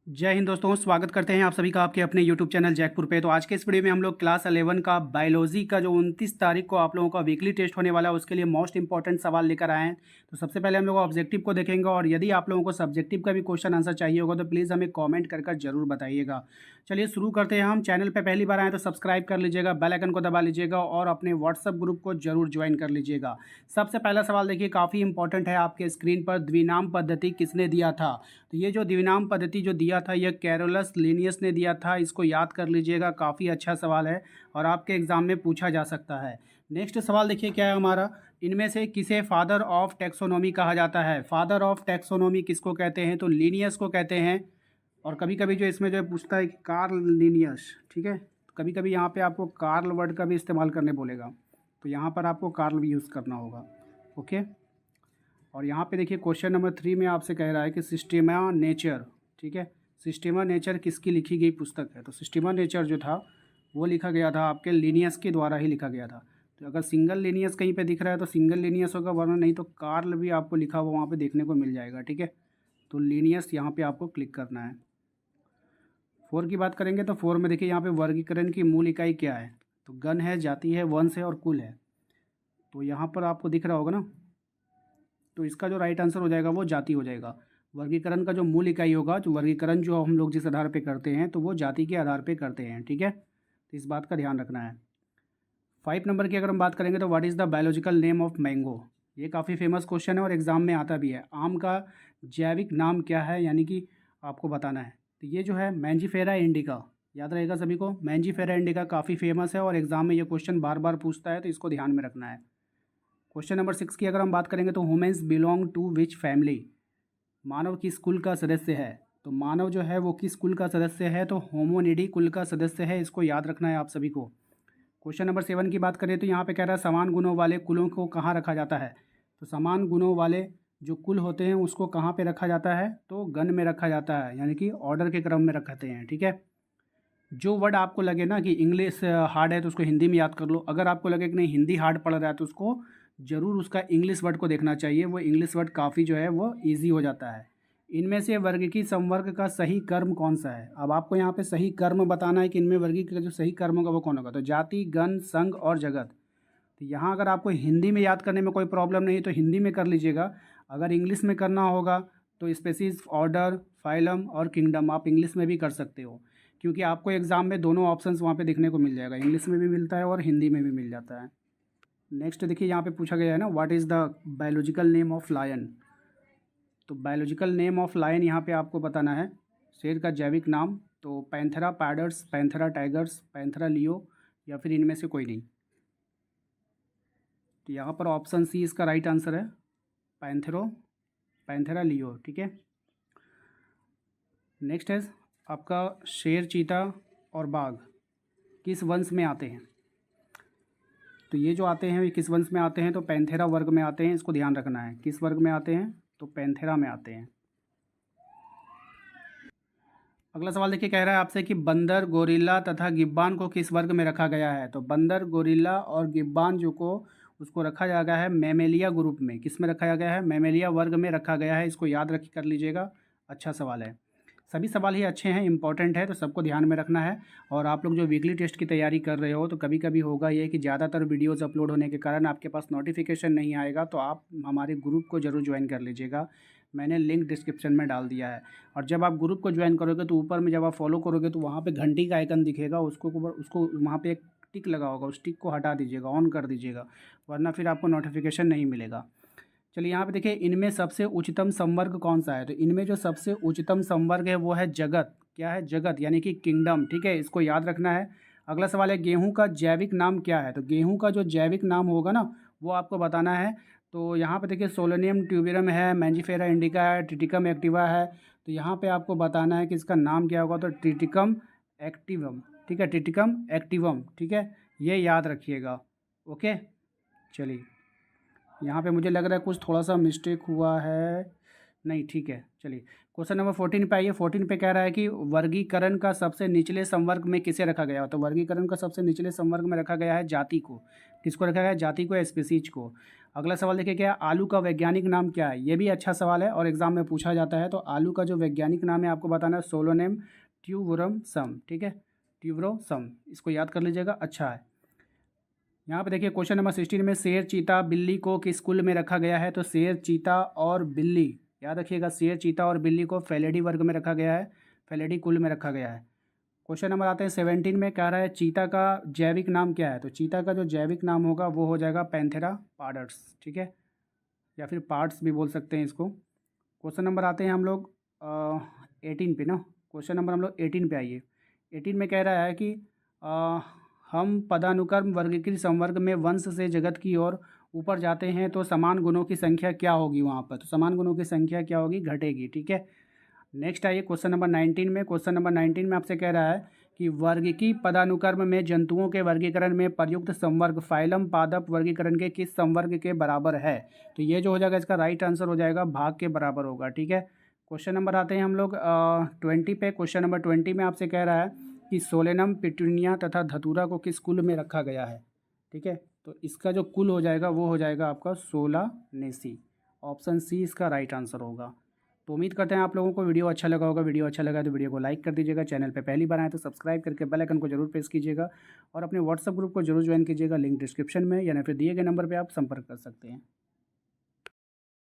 जय हिंद दोस्तों, स्वागत करते हैं आप सभी का आपके अपने YouTube चैनल जैकपुर पे। तो आज के इस वीडियो में हम लोग क्लास 11 का बायोलॉजी का जो 29 तारीख को आप लोगों का वीकली टेस्ट होने वाला है उसके लिए मोस्ट इंपॉर्टेंट सवाल लेकर आए हैं। तो सबसे पहले हम लोग ऑब्जेक्टिव को देखेंगे और यदि आप लोगों को सब्जेक्टिव का भी क्वेश्चन आंसर चाहिए होगा तो प्लीज़ हमें कॉमेंट कर जरूर बताइएगा। चलिए शुरू करते हैं। हम चैनल पर पहली बार आए तो सब्सक्राइब कर लीजिएगा, बेल आइकन को दबा लीजिएगा और अपने व्हाट्सअप ग्रुप को जरूर ज्वाइन कर लीजिएगा। सबसे पहला सवाल देखिए, काफ़ी इंपॉर्टेंट है आपके स्क्रीन पर। द्विनाम पद्धति किसने दिया था? तो ये जो द्विनाम पद्धति जो दिया था यह कैरोलस लिनियस ने दिया था। इसको याद कर लीजिएगा, काफ़ी अच्छा सवाल है और आपके एग्जाम में पूछा जा सकता है। नेक्स्ट सवाल देखिए क्या है हमारा, इनमें से किसे फादर ऑफ टैक्सोनॉमी कहा जाता है? फादर ऑफ टैक्सोनॉमी किसको कहते हैं? तो लिनियस को कहते हैं। और कभी कभी जो इसमें जो पूछता है कि कार्ल लिनियस, ठीक है, कभी कभी यहाँ पे आपको कार्ल वर्ड का भी इस्तेमाल करने बोलेगा, तो यहाँ पर आपको कार्ल भी यूज़ करना होगा। ओके। और यहाँ पे देखिए क्वेश्चन नंबर 3 में आपसे कह रहा है कि सिस्टेमा नेचर, ठीक है, सिस्टेमा नेचर किसकी लिखी गई पुस्तक है? तो सिस्टेमा नेचर जो था वो लिखा गया था आपके लिनियस के द्वारा ही लिखा गया था। तो अगर सिंगल लिनियस कहीं पे दिख रहा है तो सिंगल लिनियस होगा, वरना नहीं तो कार्ल भी आपको लिखा हुआ वहाँ पे देखने को मिल जाएगा। ठीक है, तो लिनियस यहाँ पे आपको क्लिक करना है। 4 की बात करेंगे तो 4 में देखिए यहाँ पे वर्गीकरण की मूल इकाई क्या है? तो गण है, जाति है, वंश है और कुल है। तो यहाँ पर आपको दिख रहा होगा ना, तो इसका जो राइट आंसर हो जाएगा वो जाति हो जाएगा। वर्गीकरण का जो मूल इकाई होगा, जो वर्गीकरण जो हम लोग जिस आधार पे करते हैं तो वो जाति के आधार पे करते हैं। ठीक है, तो इस बात का ध्यान रखना है। 5 नंबर की अगर हम बात करेंगे तो what is the biological name of mango? ये काफ़ी फेमस क्वेश्चन है और एग्जाम में आता भी है। आम का जैविक नाम क्या है, यानी कि आपको बताना है। तो ये जो है मैंजीफेरा इंडिका, याद रहेगा सभी को। मैंजीफेरा इंडिका काफ़ी फेमस है और एग्जाम में ये क्वेश्चन बार बार पूछता है, तो इसको ध्यान में रखना है। क्वेश्चन नंबर 6 की अगर हम बात करेंगे तो humans belong to which family? मानव किस कुल का सदस्य है? तो मानव जो है वो किस कुल का सदस्य है? तो होमोनिडी कुल का सदस्य है। इसको याद रखना है आप सभी को। क्वेश्चन नंबर 7 की बात करें तो यहाँ पे कह रहा है समान गुणों वाले कुलों को कहाँ रखा जाता है? तो समान गुणों वाले जो कुल होते हैं उसको कहाँ पे रखा जाता है? तो गण में रखा जाता है, यानी कि ऑर्डर के क्रम में रखते हैं। ठीक है, जो वर्ड आपको लगे ना कि इंग्लिश हार्ड है तो उसको हिंदी में याद कर लो। अगर आपको लगे कि नहीं हिंदी हार्ड पड़ रहा है तो उसको ज़रूर उसका इंग्लिश वर्ड को देखना चाहिए। वो इंग्लिश वर्ड काफ़ी जो है वो ईजी हो जाता है। इनमें से वर्ग की संवर्ग का सही कर्म कौन सा है? अब आपको यहाँ पे सही कर्म बताना है कि इनमें वर्गी का जो सही कर्म होगा वो कौन होगा। तो जाति, गण, संघ और जगत। तो यहाँ अगर आपको हिंदी में याद करने में कोई प्रॉब्लम नहीं तो हिंदी में कर लीजिएगा। अगर इंग्लिश में करना होगा तो स्पेसीज, ऑर्डर, फाइलम और किंगडम आप इंग्लिश में भी कर सकते हो, क्योंकि आपको एग्ज़ाम में दोनों ऑप्शंस वहाँ पे देखने को मिल जाएगा। इंग्लिश में भी मिलता है और हिंदी में भी मिल जाता है। नेक्स्ट देखिए यहाँ पे पूछा गया है ना, what is the biological name of lion? तो बायोलॉजिकल नेम ऑफ लायन यहाँ पे आपको बताना है शेर का जैविक नाम। तो Panthera pardus, Panthera tigers, Panthera leo या फिर इनमें से कोई नहीं। तो यहाँ पर ऑप्शन सी इसका राइट आंसर है, पैंथेरो, पैंथेरा लियो। ठीक है, नेक्स्ट है आपका शेर, चीता और बाघ किस वंश में आते हैं? तो ये जो आते हैं ये किस वंश में आते हैं? तो पैंथेरा वर्ग में आते हैं। इसको ध्यान रखना है, किस वर्ग में आते हैं? तो पैंथेरा में आते हैं। अगला सवाल देखिए, कह रहा है आपसे कि बंदर, गोरिल्ला तथा गिब्बान को किस वर्ग में रखा गया है? तो बंदर, गोरिल्ला और गिब्बान जो को उसको रखा जा गया है मैमेलिया ग्रुप में। किस में रखा गया है? मैमेलिया वर्ग में रखा गया है। इसको याद रख कर लीजिएगा, अच्छा सवाल है। सभी सवाल ही अच्छे हैं, इंपॉर्टेंट है, तो सबको ध्यान में रखना है। और आप लोग जो वीकली टेस्ट की तैयारी कर रहे हो तो कभी कभी होगा ये कि ज़्यादातर वीडियोज़ अपलोड होने के कारण आपके पास नोटिफिकेशन नहीं आएगा, तो आप हमारे ग्रुप को ज़रूर ज्वाइन कर लीजिएगा। मैंने लिंक डिस्क्रिप्शन में डाल दिया है। और जब आप ग्रुप को ज्वाइन करोगे तो ऊपर में जब आप फॉलो करोगे तो वहाँ पे घंटी का आइकन दिखेगा, उसको वहाँ पे एक टिक लगा होगा, उस टिक को हटा दीजिएगा, ऑन कर दीजिएगा, वरना फिर आपको नोटिफिकेशन नहीं मिलेगा। चलिए यहाँ पे देखिए, इनमें सबसे उच्चतम संवर्ग कौन सा है? तो इनमें जो सबसे उच्चतम संवर्ग है वो है जगत। क्या है? जगत, यानी कि किंगडम। ठीक है, इसको याद रखना है। अगला सवाल है गेहूं का जैविक नाम क्या है? तो गेहूं का जो जैविक नाम होगा ना वो आपको बताना है। तो यहाँ पे देखिए सोलोनियम ट्यूबेरम है, मैंजीफेरा इंडिका है, ट्रिटिकम एक्टिवा है। तो यहाँ पे आपको बताना है कि इसका नाम क्या होगा। तो ट्रिटिकम एक्टिवम। ठीक है, ट्रिटिकम एक्टिवम। ठीक है, ये याद रखिएगा। ओके, चलिए यहाँ पे मुझे लग रहा है कुछ थोड़ा सा मिस्टेक हुआ है। नहीं, ठीक है, चलिए क्वेश्चन नंबर 14 पे आइए। 14 पे कह रहा है कि वर्गीकरण का सबसे निचले संवर्ग में किसे रखा गया हो। तो वर्गीकरण का सबसे निचले संवर्ग में रखा गया है जाति को। किसको रखा गया है? जाति को, स्पीसीज को। अगला सवाल देखिए क्या है, आलू का वैज्ञानिक नाम क्या है। ये भी अच्छा सवाल है और एग्जाम में पूछा जाता है। तो आलू का जो वैज्ञानिक नाम है आपको बताना है सोलोनेम ट्यूबरोसम। ठीक है, ट्यूबरोसम, इसको याद कर लीजिएगा, अच्छा है। यहाँ पे देखिए क्वेश्चन नंबर 16 में शेर, चीता, बिल्ली को किस कुल में रखा गया है। तो शेर, चीता और बिल्ली, याद रखिएगा, शेर, चीता और बिल्ली को फेलिडी वर्ग में रखा गया है, फेलिडी कुल में रखा गया है। क्वेश्चन नंबर आते हैं 17 में, कह रहा है चीता का जैविक नाम क्या है। तो चीता का जो जैविक नाम होगा वो हो जाएगा पैंथेरा पार्डर्स। ठीक है, या फिर पार्ट्स भी बोल सकते हैं इसको। क्वेश्चन नंबर आते हैं हम लोग 18 पे ना। क्वेश्चन नंबर हम लोग 18 पे आइए। 18 में कह रहा है कि हम पदानुक्रम वर्गीकृत संवर्ग में वंश से जगत की ओर ऊपर जाते हैं तो समान गुणों की संख्या क्या होगी वहाँ पर। तो समान गुणों की संख्या क्या होगी? घटेगी। ठीक है, नेक्स्ट आइए क्वेश्चन नंबर 19 में। क्वेश्चन नंबर 19 में आपसे कह रहा है कि वर्गीकी पदानुक्रम में जंतुओं के वर्गीकरण में प्रयुक्त संवर्ग फाइलम पादप वर्गीकरण के किस संवर्ग के बराबर है। तो ये जो हो जाएगा इसका राइट आंसर हो जाएगा भाग के बराबर होगा। ठीक है, क्वेश्चन नंबर आते हैं हम लोग 20 पे। क्वेश्चन नंबर 20 में आपसे कह रहा है कि सोलेनम, पिटूनिया तथा धतूरा को किस कुल में रखा गया है। ठीक है, तो इसका जो कुल हो जाएगा वो हो जाएगा आपका सोलानेसी। ऑप्शन सी इसका राइट आंसर होगा। तो उम्मीद करते हैं आप लोगों को वीडियो अच्छा लगा होगा। वीडियो अच्छा लगा तो वीडियो को लाइक कर दीजिएगा। चैनल पे पहली बार आए तो सब्सक्राइब करके बेल आइकन को जरूर प्रेस कीजिएगा और अपने व्हाट्सएप ग्रुप को जरूर ज्वाइन कीजिएगा। लिंक डिस्क्रिप्शन में या फिर दिए गए नंबर पर आप संपर्क कर सकते हैं।